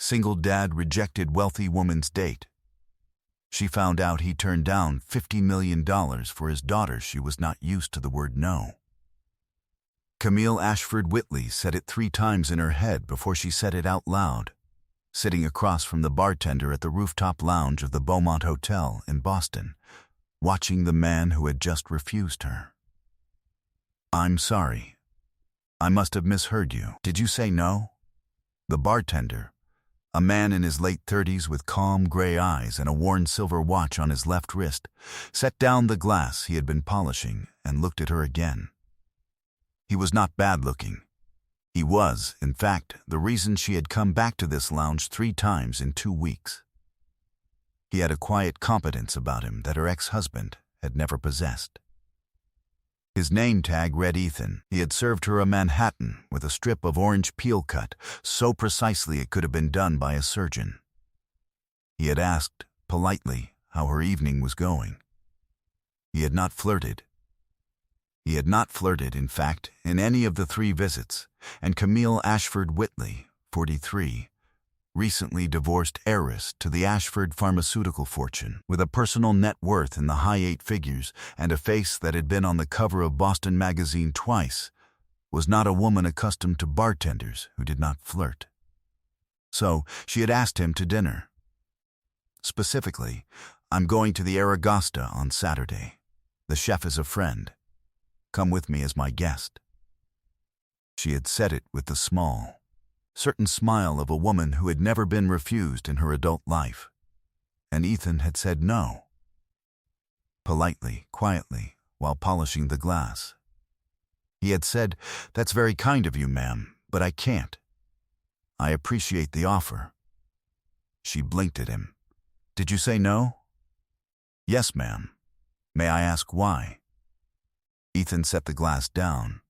Single dad rejected wealthy woman's date. She found out he turned down $50 million for his daughter. She was not used to the word no. Camille Ashford Whitley said it 3 times in her head before she said it out loud, sitting across from the bartender at the rooftop lounge of the Beaumont Hotel in Boston, watching the man who had just refused her. "I'm sorry. I must have misheard you. Did you say no?" The bartender, a man in his late 30s with calm gray eyes and a worn silver watch on his left wrist, set down the glass he had been polishing and looked at her again. He was not bad-looking. He was, in fact, the reason she had come back to this lounge 3 times in 2 weeks. He had a quiet competence about him that her ex-husband had never possessed. His name tag read Ethan. He had served her a Manhattan with a strip of orange peel cut, so precisely it could have been done by a surgeon. He had asked, politely, how her evening was going. He had not flirted. He had not flirted, in fact, in any of the 3 visits, and Camille Ashford Whitley, 43, recently divorced heiress to the Ashford pharmaceutical fortune, with a personal net worth in the high 8 figures and a face that had been on the cover of Boston Magazine twice, was not a woman accustomed to bartenders who did not flirt. So she had asked him to dinner. Specifically, "I'm going to the Aragasta on Saturday. The chef is a friend. Come with me as my guest." She had said it with the small, certain smile of a woman who had never been refused in her adult life. And Ethan had said no. Politely, quietly, while polishing the glass. He had said, "That's very kind of you, ma'am, but I can't. I appreciate the offer." She blinked at him. "Did you say no?" "Yes, ma'am. May I ask why?" Ethan set the glass down.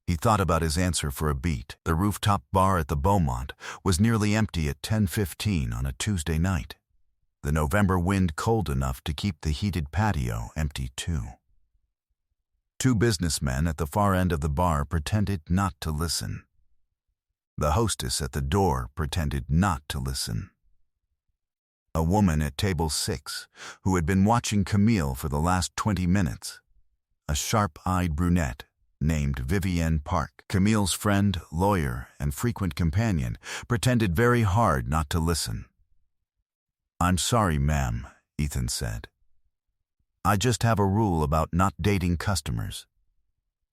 He thought about his answer for a beat. The rooftop bar at the Beaumont was nearly empty at 10:15 on a Tuesday night. The November wind cold enough to keep the heated patio empty too. 2 businessmen at the far end of the bar pretended not to listen. The hostess at the door pretended not to listen. A woman at table 6, who had been watching Camille for the last 20 minutes, a sharp-eyed brunette named Vivienne Park, Camille's friend, lawyer, and frequent companion, pretended very hard not to listen. "I'm sorry, ma'am," Ethan said. "I just have a rule about not dating customers.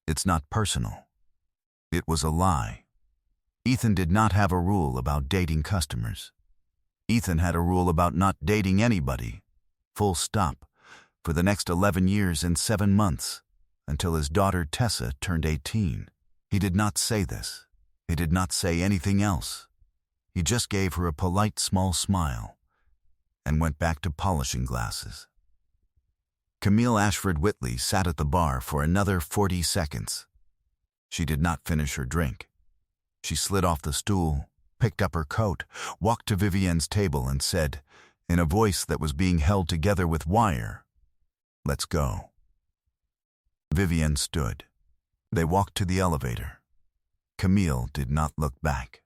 It's not personal." It was a lie. Ethan did not have a rule about dating customers. Ethan had a rule about not dating anybody, full stop, for the next 11 years and 7 months, until his daughter Tessa turned 18. He did not say this. He did not say anything else. He just gave her a polite small smile and went back to polishing glasses. Camille Ashford Whitley sat at the bar for another 40 seconds. She did not finish her drink. She slid off the stool, picked up her coat, walked to Vivienne's table and said, in a voice that was being held together with wire, "Let's go." Vivienne stood. They walked to the elevator. Camille did not look back.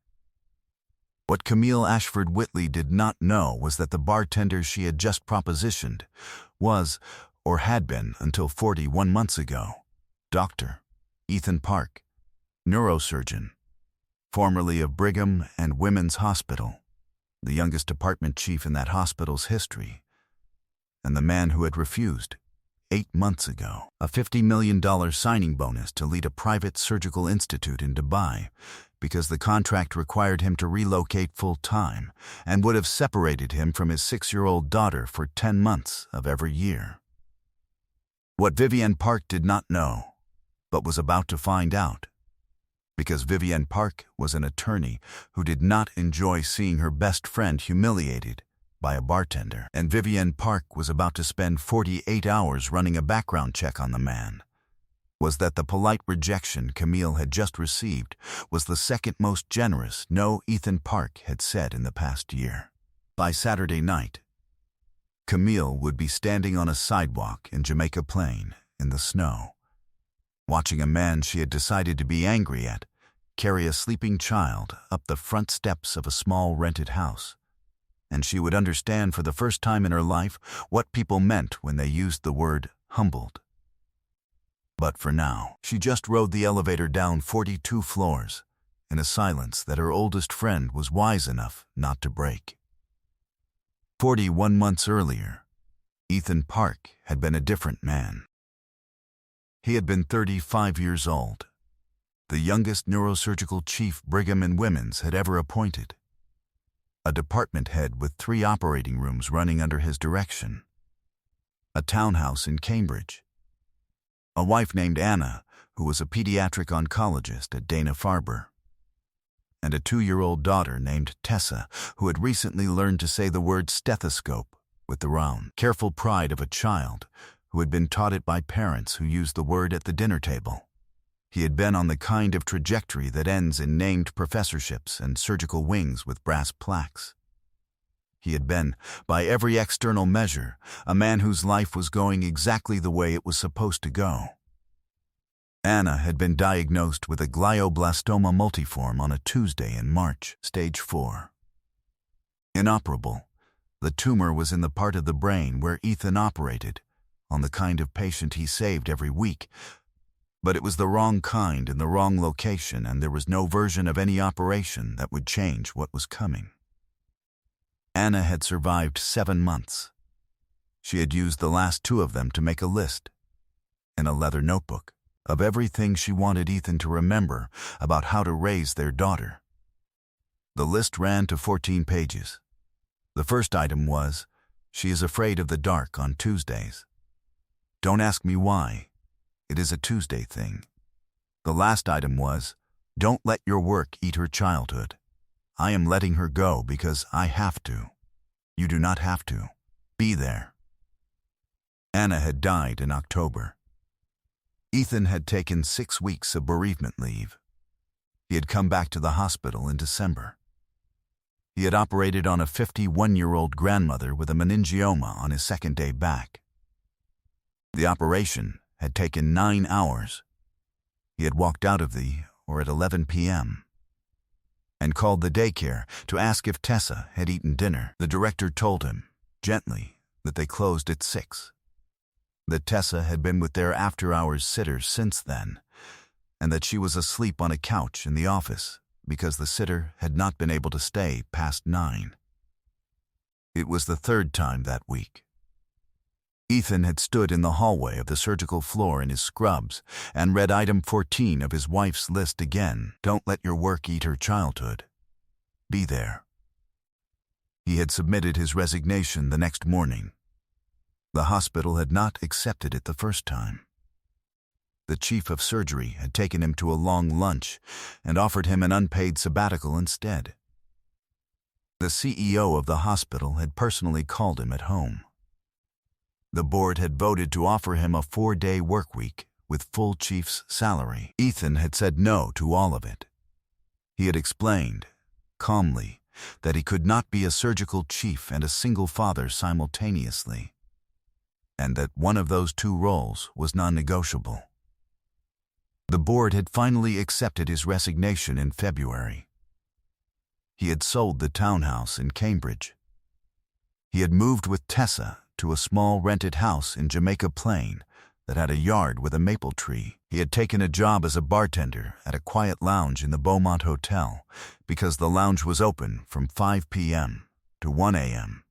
What Camille Ashford Whitley did not know was that the bartender she had just propositioned was, or had been until 41 months ago, Dr. Ethan Park, neurosurgeon, formerly of Brigham and Women's Hospital, the youngest department chief in that hospital's history, and the man who had refused 8 months ago a $50 million signing bonus to lead a private surgical institute in Dubai because the contract required him to relocate full-time and would have separated him from his 6-year-old daughter for 10 months of every year. What Vivienne Park did not know, but was about to find out, because Vivienne Park was an attorney who did not enjoy seeing her best friend humiliated by a bartender, and Vivienne Park was about to spend 48 hours running a background check on the man, was that the polite rejection Camille had just received was the second most generous no Ethan Park had said in the past year. By Saturday night, Camille would be standing on a sidewalk in Jamaica Plain in the snow, watching a man she had decided to be angry at carry a sleeping child up the front steps of a small rented house, and she would understand for the first time in her life what people meant when they used the word humbled. But for now, she just rode the elevator down 42 floors in a silence that her oldest friend was wise enough not to break. 41 months earlier, Ethan Park had been a different man. He had been 35 years old, the youngest neurosurgical chief Brigham and Women's had ever appointed, a department head with 3 operating rooms running under his direction, a townhouse in Cambridge, a wife named Anna, who was a pediatric oncologist at Dana-Farber, and a 2-year-old daughter named Tessa, who had recently learned to say the word stethoscope with the round, careful pride of a child who had been taught it by parents who used the word at the dinner table. He had been on the kind of trajectory that ends in named professorships and surgical wings with brass plaques. He had been, by every external measure, a man whose life was going exactly the way it was supposed to go. Anna had been diagnosed with a glioblastoma multiforme on a Tuesday in March, stage 4. Inoperable, the tumor was in the part of the brain where Ethan operated, on the kind of patient he saved every week, but it was the wrong kind in the wrong location, and there was no version of any operation that would change what was coming. Anna had survived 7 months. She had used the last 2 of them to make a list, in a leather notebook, of everything she wanted Ethan to remember about how to raise their daughter. The list ran to 14 pages. The first item was, "She is afraid of the dark on Tuesdays. Don't ask me why. It is a Tuesday thing." The last item was, "Don't let your work eat her childhood. I am letting her go because I have to. You do not have to. Be there." Anna had died in October. Ethan had taken 6 weeks of bereavement leave. He had come back to the hospital in December. He had operated on a 51-year-old grandmother with a meningioma on his 2nd day back. The operation had taken 9 hours. He had walked out of at 11 p.m. and called the daycare to ask if Tessa had eaten dinner. The director told him, gently, that they closed at 6, that Tessa had been with their after-hours sitter since then, and that she was asleep on a couch in the office because the sitter had not been able to stay past 9. It was the 3rd time that week. Ethan had stood in the hallway of the surgical floor in his scrubs and read item 14 of his wife's list again. Don't let your work eat her childhood. Be there. He had submitted his resignation the next morning. The hospital had not accepted it the first time. The chief of surgery had taken him to a long lunch and offered him an unpaid sabbatical instead. The CEO of the hospital had personally called him at home. The board had voted to offer him a 4-day work week with full chief's salary. Ethan had said no to all of it. He had explained, calmly, that he could not be a surgical chief and a single father simultaneously, and that one of those 2 roles was non-negotiable. The board had finally accepted his resignation in February. He had sold the townhouse in Cambridge. He had moved with Tessa to a small rented house in Jamaica Plain that had a yard with a maple tree. He had taken a job as a bartender at a quiet lounge in the Beaumont Hotel because the lounge was open from 5 p.m. to 1 a.m.,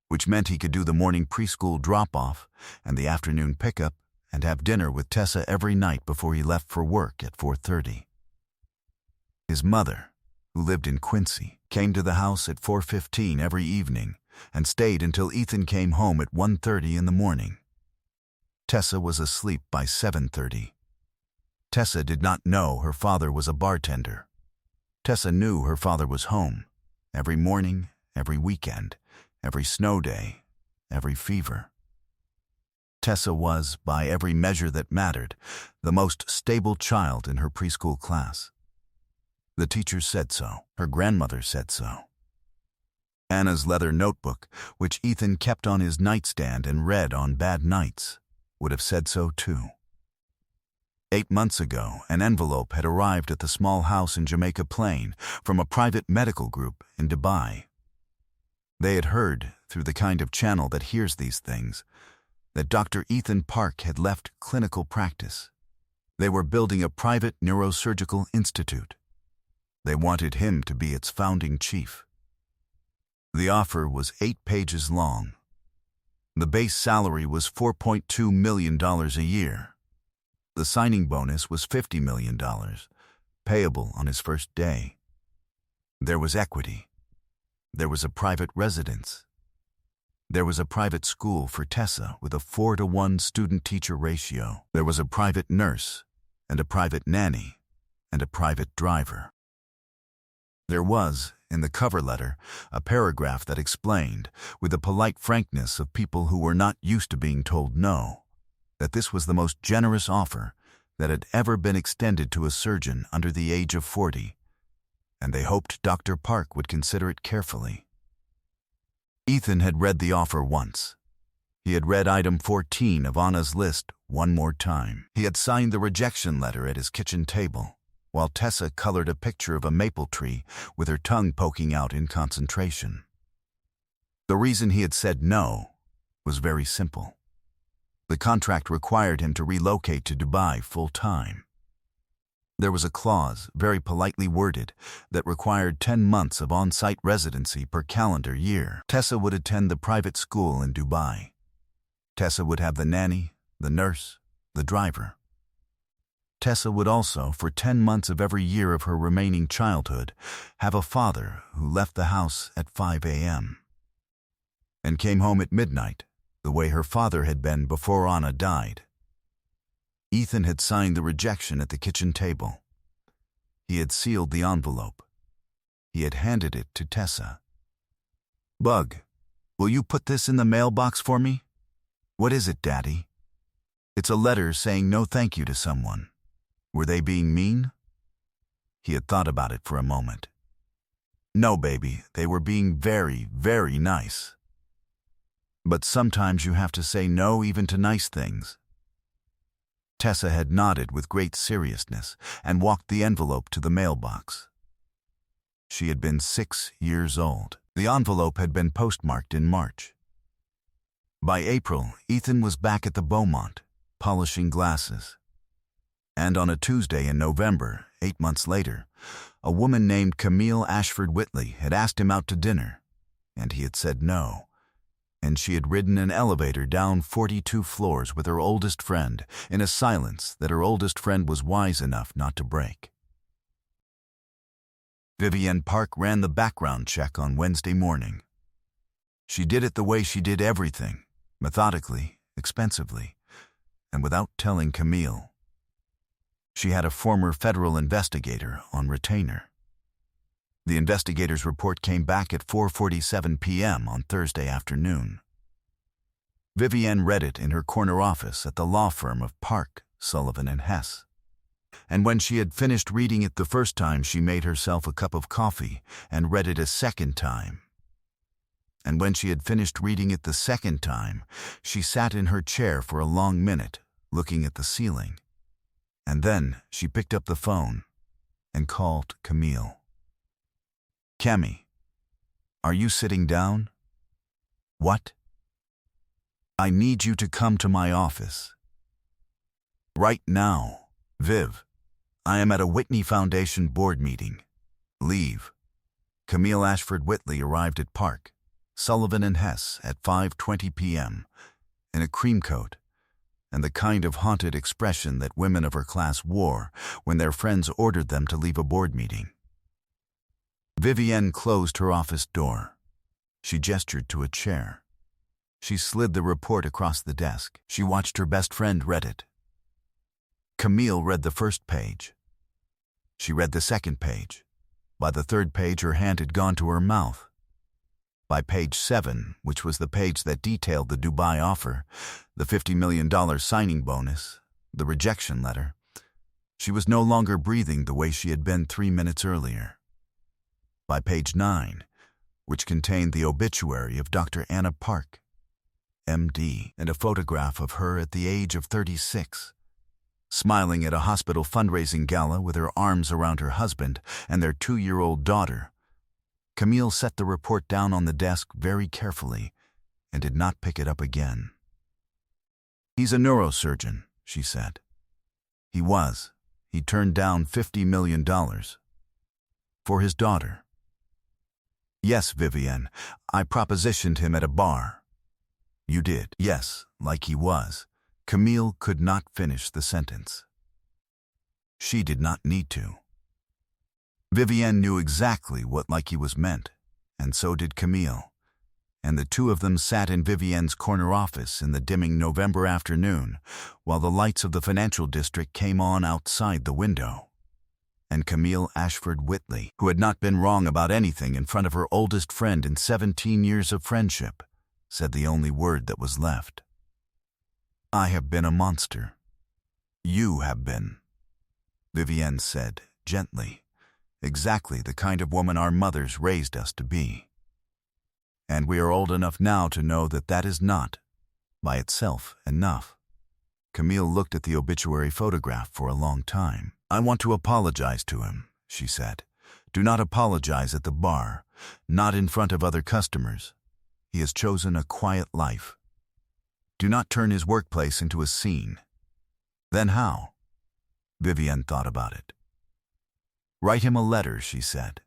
which meant he could do the morning preschool drop-off and the afternoon pickup and have dinner with Tessa every night before he left for work at 4:30. His mother, who lived in Quincy, came to the house at 4:15 every evening and stayed until Ethan came home at 1:30 in the morning. Tessa was asleep by 7:30. Tessa did not know her father was a bartender. Tessa knew her father was home, every morning, every weekend, every snow day, every fever. Tessa was, by every measure that mattered, the most stable child in her preschool class. The teachers said so. Her grandmother said so. Anna's leather notebook, which Ethan kept on his nightstand and read on bad nights, would have said so too. 8 months ago, an envelope had arrived at the small house in Jamaica Plain from a private medical group in Dubai. They had heard, through the kind of channel that hears these things, that Dr. Ethan Park had left clinical practice. They were building a private neurosurgical institute. They wanted him to be its founding chief. The offer was 8 pages long. The base salary was $4.2 million a year. The signing bonus was $50 million, payable on his first day. There was equity. There was a private residence. There was a private school for Tessa with a 4-to-1 student-teacher ratio. There was a private nurse, and a private nanny, and a private driver. There was, in the cover letter, a paragraph that explained, with the polite frankness of people who were not used to being told no, that this was the most generous offer that had ever been extended to a surgeon under the age of 40, and they hoped Dr. Park would consider it carefully. Ethan had read the offer once. He had read item 14 of Anna's list one more time. He had signed the rejection letter at his kitchen table, while Tessa colored a picture of a maple tree with her tongue poking out in concentration. The reason he had said no was very simple. The contract required him to relocate to Dubai full-time. There was a clause, very politely worded, that required 10 months of on-site residency per calendar year. Tessa would attend the private school in Dubai. Tessa would have the nanny, the nurse, the driver. Tessa would also, for 10 months of every year of her remaining childhood, have a father who left the house at 5 a.m. and came home at midnight, the way her father had been before Anna died. Ethan had signed the rejection at the kitchen table. He had sealed the envelope. He had handed it to Tessa. "Bug, will you put this in the mailbox for me?" "What is it, Daddy?" "It's a letter saying no thank you to someone. Were they being mean?" He had thought about it for a moment. "No, baby, they were being very, very nice. But sometimes you have to say no even to nice things." Tessa had nodded with great seriousness and walked the envelope to the mailbox. She had been 6 years old. The envelope had been postmarked in March. By April, Ethan was back at the Beaumont, polishing glasses. And on a Tuesday in November, 8 months later, a woman named Camille Ashford Whitley had asked him out to dinner, and he had said no. And she had ridden an elevator down 42 floors with her oldest friend in a silence that her oldest friend was wise enough not to break. Vivienne Park ran the background check on Wednesday morning. She did it the way she did everything, methodically, expensively, and without telling Camille. She had a former federal investigator on retainer. The investigator's report came back at 4:47 p.m. on Thursday afternoon. Vivienne read it in her corner office at the law firm of Park, Sullivan & Hess. And when she had finished reading it the first time, she made herself a cup of coffee and read it a second time. And when she had finished reading it the second time, she sat in her chair for a long minute, looking at the ceiling. And then she picked up the phone and called Camille. "Cammy, are you sitting down?" "What?" "I need you to come to my office." "Right now. Viv, I am at a Whitney Foundation board meeting. Leave." Camille Ashford Whitley arrived at Park, Sullivan & Hess at 5:20 p.m. in a cream coat and the kind of haunted expression that women of her class wore when their friends ordered them to leave a board meeting. Vivienne closed her office door. She gestured to a chair. She slid the report across the desk. She watched her best friend read it. Camille read the first page. She read the second page. By the third page, her hand had gone to her mouth. By page 7, which was the page that detailed the Dubai offer, the $50 million signing bonus, the rejection letter, she was no longer breathing the way she had been 3 minutes earlier. By page 9, which contained the obituary of Dr. Anna Park, M.D., and a photograph of her at the age of 36, smiling at a hospital fundraising gala with her arms around her husband and their 2-year-old daughter. Camille set the report down on the desk very carefully and did not pick it up again. "He's a neurosurgeon," she said. "He was. He turned down $50 million. For his daughter." "Yes, Vivienne, I propositioned him at a bar." "You did?" "Yes, like he was." Camille could not finish the sentence. She did not need to. Vivienne knew exactly what like he was meant, and so did Camille, and the two of them sat in Vivienne's corner office in the dimming November afternoon while the lights of the financial district came on outside the window. And Camille Ashford Whitley, who had not been wrong about anything in front of her oldest friend in 17 years of friendship, said the only word that was left. "I have been a monster. You have been," Vivienne said gently, "exactly the kind of woman our mothers raised us to be. And we are old enough now to know that that is not, by itself, enough." Camille looked at the obituary photograph for a long time. "I want to apologize to him," she said. "Do not apologize at the bar, not in front of other customers. He has chosen a quiet life. Do not turn his workplace into a scene." "Then how?" Vivienne thought about it. "Write him a letter," she said.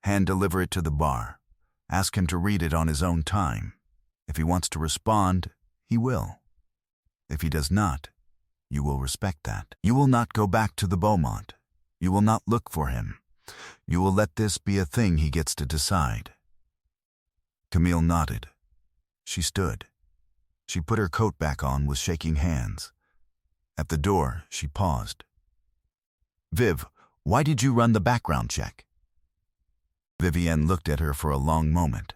"Hand-deliver it to the bar. Ask him to read it on his own time. If he wants to respond, he will. If he does not, you will respect that. You will not go back to the Beaumont. You will not look for him. You will let this be a thing he gets to decide." Camille nodded. She stood. She put her coat back on with shaking hands. At the door, she paused. "Viv, why did you run the background check?" Vivienne looked at her for a long moment.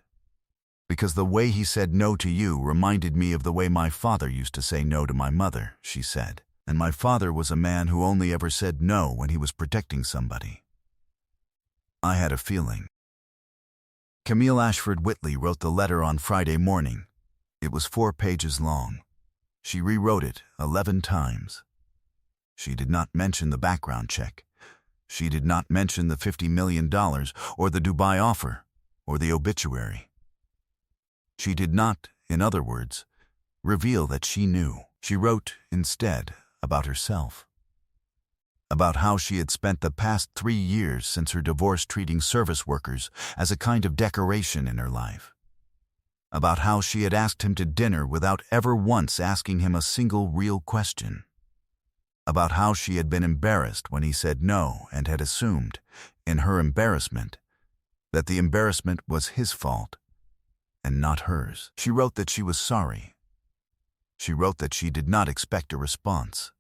"Because the way he said no to you reminded me of the way my father used to say no to my mother," she said. "And my father was a man who only ever said no when he was protecting somebody. I had a feeling." Camille Ashford Whitley wrote the letter on Friday morning. It was 4 pages long. She rewrote it 11 times. She did not mention the background check. She did not mention the $50 million or the Dubai offer or the obituary. She did not, in other words, reveal that she knew. She wrote, instead, about herself. About how she had spent the past 3 years since her divorce treating service workers as a kind of decoration in her life. About how she had asked him to dinner without ever once asking him a single real question. About how she had been embarrassed when he said no and had assumed, in her embarrassment, that the embarrassment was his fault and not hers. She wrote that she was sorry. She wrote that she did not expect a response.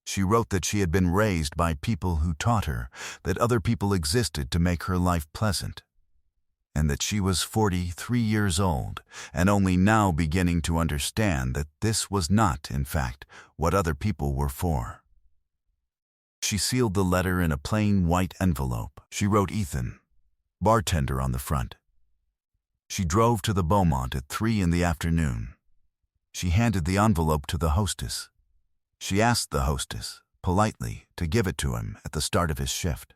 She wrote that she had been raised by people who taught her that other people existed to make her life pleasant, and that she was 43 years old and only now beginning to understand that this was not, in fact, what other people were for. She sealed the letter in a plain white envelope. She wrote Ethan, bartender, on the front. She drove to the Beaumont at 3 in the afternoon. She handed the envelope to the hostess. She asked the hostess, politely, to give it to him at the start of his shift.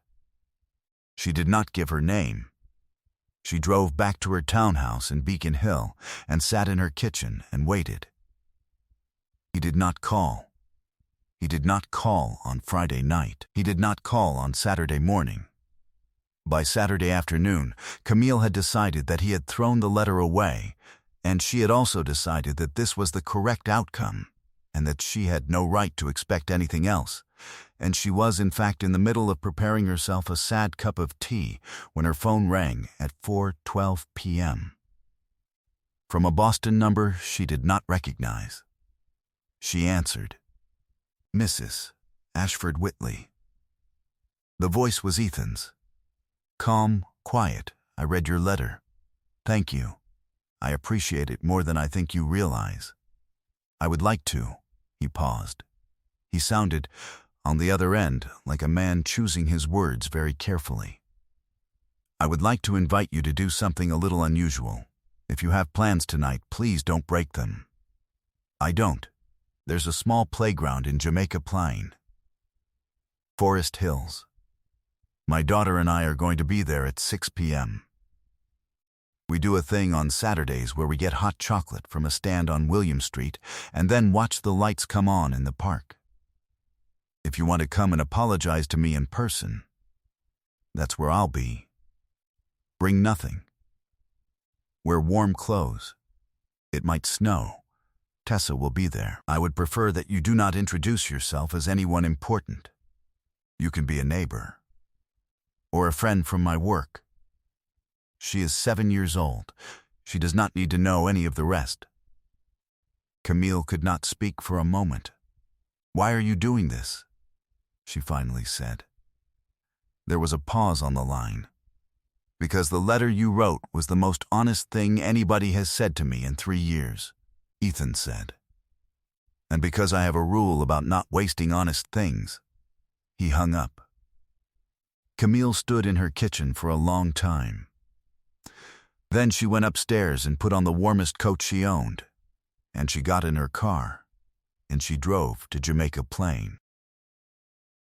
She did not give her name. She drove back to her townhouse in Beacon Hill and sat in her kitchen and waited. He did not call. He did not call on Friday night. He did not call on Saturday morning. By Saturday afternoon, Camille had decided that he had thrown the letter away, and she had also decided that this was the correct outcome, and that she had no right to expect anything else, and she was in fact in the middle of preparing herself a sad cup of tea when her phone rang at 4:12 p.m. From a Boston number she did not recognize. She answered, "Mrs. Ashford Whitley." The voice was Ethan's. "Calm, quiet. I read your letter. Thank you. I appreciate it more than I think you realize. I would like to." He paused. He sounded, on the other end, like a man choosing his words very carefully. "I would like to invite you to do something a little unusual. If you have plans tonight, please don't break them." "I don't." There's a small playground in Jamaica Plain. Forest Hills. My daughter and I are going to be there at 6 p.m. We do a thing on Saturdays where we get hot chocolate from a stand on William Street and then watch the lights come on in the park. If you want to come and apologize to me in person, that's where I'll be. Bring nothing. Wear warm clothes. It might snow. Tessa will be there. I would prefer that you do not introduce yourself as anyone important. You can be a neighbor or a friend from my work. She is 7 years old. She does not need to know any of the rest. Camille could not speak for a moment. Why are you doing this? She finally said. There was a pause on the line. Because the letter you wrote was the most honest thing anybody has said to me in 3 years, Ethan said. And because I have a rule about not wasting honest things. He hung up. Camille stood in her kitchen for a long time. Then she went upstairs and put on the warmest coat she owned, and she got in her car, and she drove to Jamaica Plain.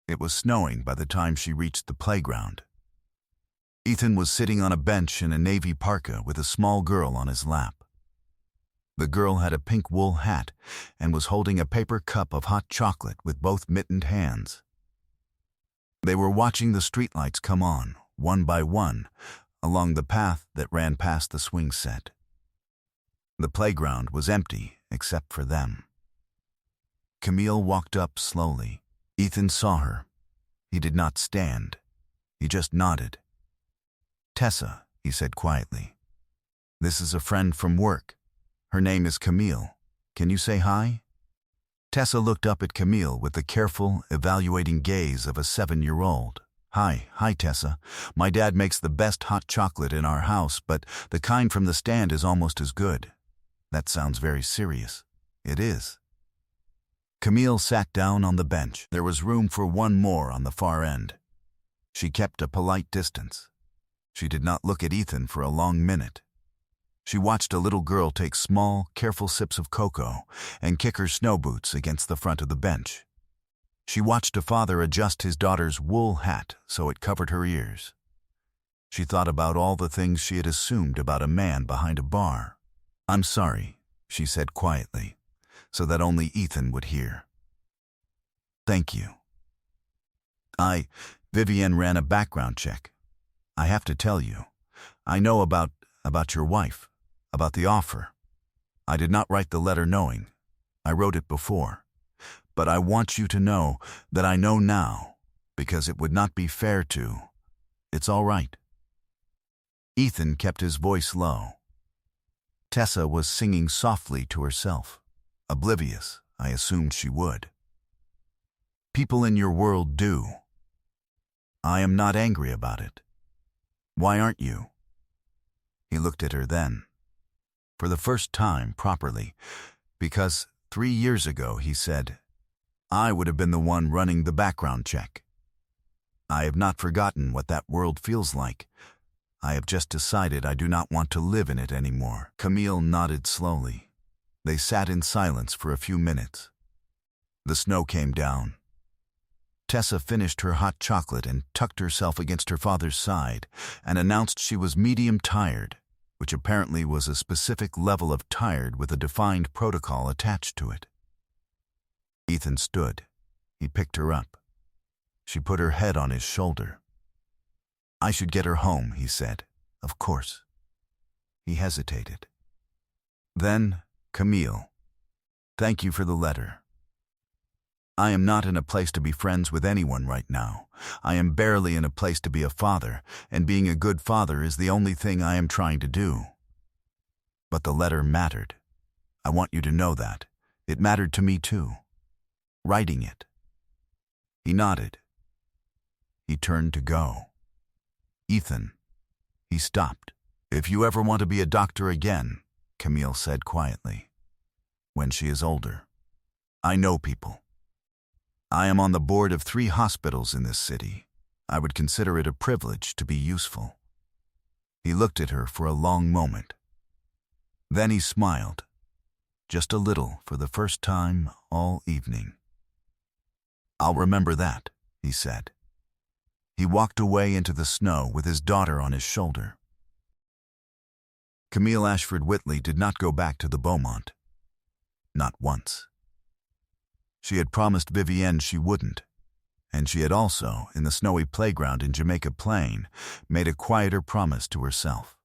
It was snowing by the time she reached the playground. Ethan was sitting on a bench in a navy parka with a small girl on his lap. The girl had a pink wool hat and was holding a paper cup of hot chocolate with both mittened hands. They were watching the streetlights come on, one by one, along the path that ran past the swing set. The playground was empty except for them. Camille walked up slowly. Ethan saw her. He did not stand. He just nodded. Tessa, he said quietly. This is a friend from work. Her name is Camille. Can you say hi? Tessa looked up at Camille with the careful, evaluating gaze of a 7-year-old. Hi, Tessa. My dad makes the best hot chocolate in our house, but the kind from the stand is almost as good. That sounds very serious. It is. Camille sat down on the bench. There was room for one more on the far end. She kept a polite distance. She did not look at Ethan for a long minute. She watched a little girl take small, careful sips of cocoa and kick her snow boots against the front of the bench. She watched a father adjust his daughter's wool hat so it covered her ears. She thought about all the things she had assumed about a man behind a bar. I'm sorry, she said quietly, so that only Ethan would hear. Thank you. Vivienne ran a background check. I have to tell you, I know about your wife, about the offer. I did not write the letter knowing. I wrote it before. But I want you to know that I know now, because it would not be fair to. It's all right. Ethan kept his voice low. Tessa was singing softly to herself, oblivious, I assumed she would. People in your world do. I am not angry about it. Why aren't you? He looked at her then, for the first time properly, because 3 years ago he said, I would have been the one running the background check. I have not forgotten what that world feels like. I have just decided I do not want to live in it anymore. Camille nodded slowly. They sat in silence for a few minutes. The snow came down. Tessa finished her hot chocolate and tucked herself against her father's side and announced she was medium tired, which apparently was a specific level of tired with a defined protocol attached to it. Ethan stood. He picked her up. She put her head on his shoulder. I should get her home, he said. Of course. He hesitated. Then, Camille, thank you for the letter. I am not in a place to be friends with anyone right now. I am barely in a place to be a father, and being a good father is the only thing I am trying to do. But the letter mattered. I want you to know that. It mattered to me too. Writing it. He nodded. He turned to go. Ethan. He stopped. If you ever want to be a doctor again, Camille said quietly, when she is older. I know people. I am on the board of 3 hospitals in this city. I would consider it a privilege to be useful. He looked at her for a long moment. Then he smiled. just a little for the first time all evening. "I'll remember that," he said. He walked away into the snow with his daughter on his shoulder. Camille Ashford Whitley did not go back to the Beaumont. Not once. She had promised Vivienne she wouldn't, and she had also, in the snowy playground in Jamaica Plain, made a quieter promise to herself.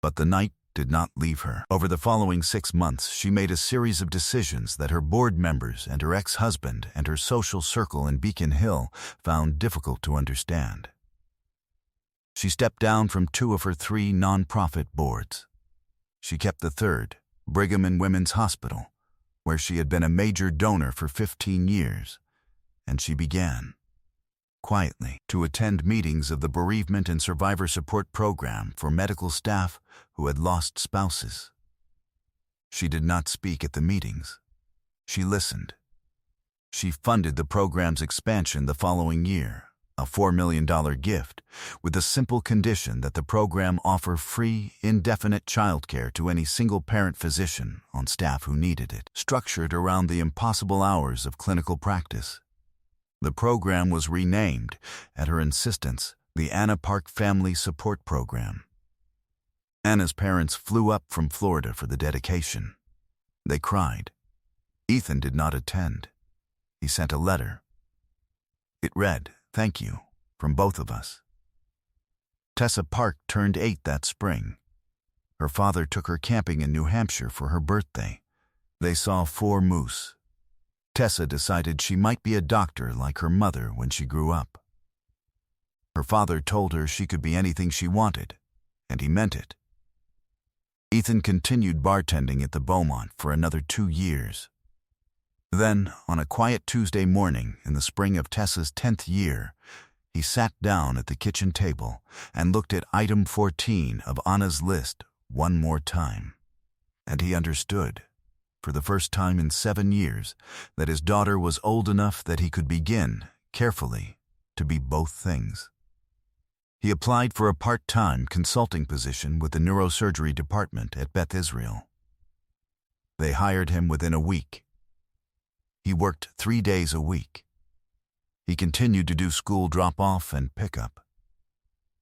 But the night did not leave her. Over the following 6 months, she made a series of decisions that her board members and her ex-husband and her social circle in Beacon Hill found difficult to understand. She stepped down from 2 of her 3 non-profit boards. She kept the third, Brigham and Women's Hospital, where she had been a major donor for 15 years, and she began, quietly, to attend meetings of the Bereavement and Survivor Support Program for medical staff who had lost spouses. She did not speak at the meetings. She listened. She funded the program's expansion the following year, a $4 million gift, with the simple condition that the program offer free, indefinite childcare to any single-parent physician on staff who needed it, structured around the impossible hours of clinical practice. The program was renamed, at her insistence, the Anna Park Family Support Program. Anna's parents flew up from Florida for the dedication. They cried. Ethan did not attend. He sent a letter. It read, "Thank you, from both of us." Tessa Park turned 8 that spring. Her father took her camping in New Hampshire for her birthday. They saw 4 moose. Tessa decided she might be a doctor like her mother when she grew up. Her father told her she could be anything she wanted, and he meant it. Ethan continued bartending at the Beaumont for another 2 years. Then, on a quiet Tuesday morning in the spring of Tessa's 10th year, he sat down at the kitchen table and looked at item 14 of Anna's list one more time. And he understood, for the first time in 7 years, that his daughter was old enough that he could begin, carefully, to be both things. He applied for a part-time consulting position with the neurosurgery department at Beth Israel. They hired him within a week. He worked 3 days a week. He continued to do school drop-off and pick-up.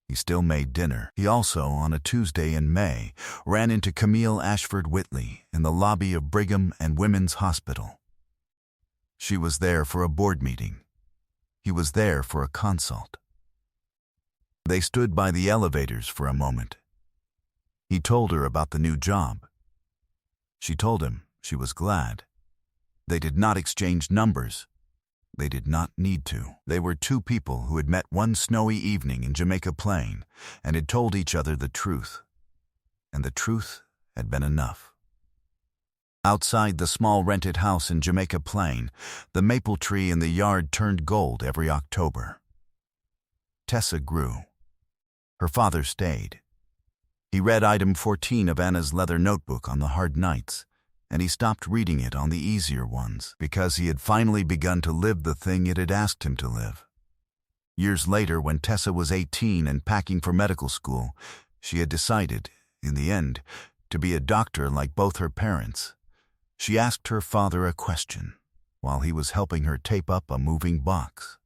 He still made dinner. He also, on a Tuesday in May, ran into Camille Ashford Whitley in the lobby of Brigham and Women's Hospital. She was there for a board meeting. He was there for a consult. They stood by the elevators for a moment. He told her about the new job. She told him she was glad. They did not exchange numbers. They did not need to. They were 2 people who had met one snowy evening in Jamaica Plain and had told each other the truth. And the truth had been enough. Outside the small rented house in Jamaica Plain, the maple tree in the yard turned gold every October. Tessa grew. Her father stayed. He read item 14 of Anna's leather notebook on the hard nights, and he stopped reading it on the easier ones because he had finally begun to live the thing it had asked him to live. Years later, when Tessa was 18 and packing for medical school, she had decided, in the end, to be a doctor like both her parents. She asked her father a question while he was helping her tape up a moving box.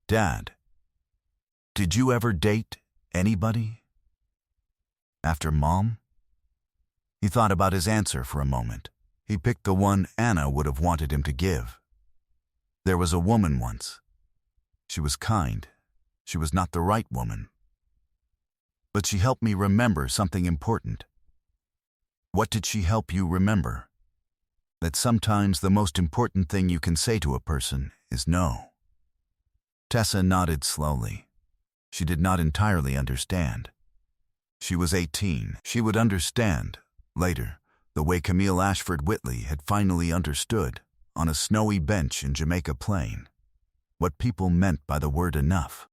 "Dad, did you ever date anybody after Mom?" He thought about his answer for a moment. He picked the one Anna would have wanted him to give. There was a woman once. She was kind. She was not the right woman. But she helped me remember something important. What did she help you remember? That sometimes the most important thing you can say to a person is no. Tessa nodded slowly. She did not entirely understand. She was 18. She would understand, later, the way Camille Ashford Whitley had finally understood, on a snowy bench in Jamaica Plain, what people meant by the word enough.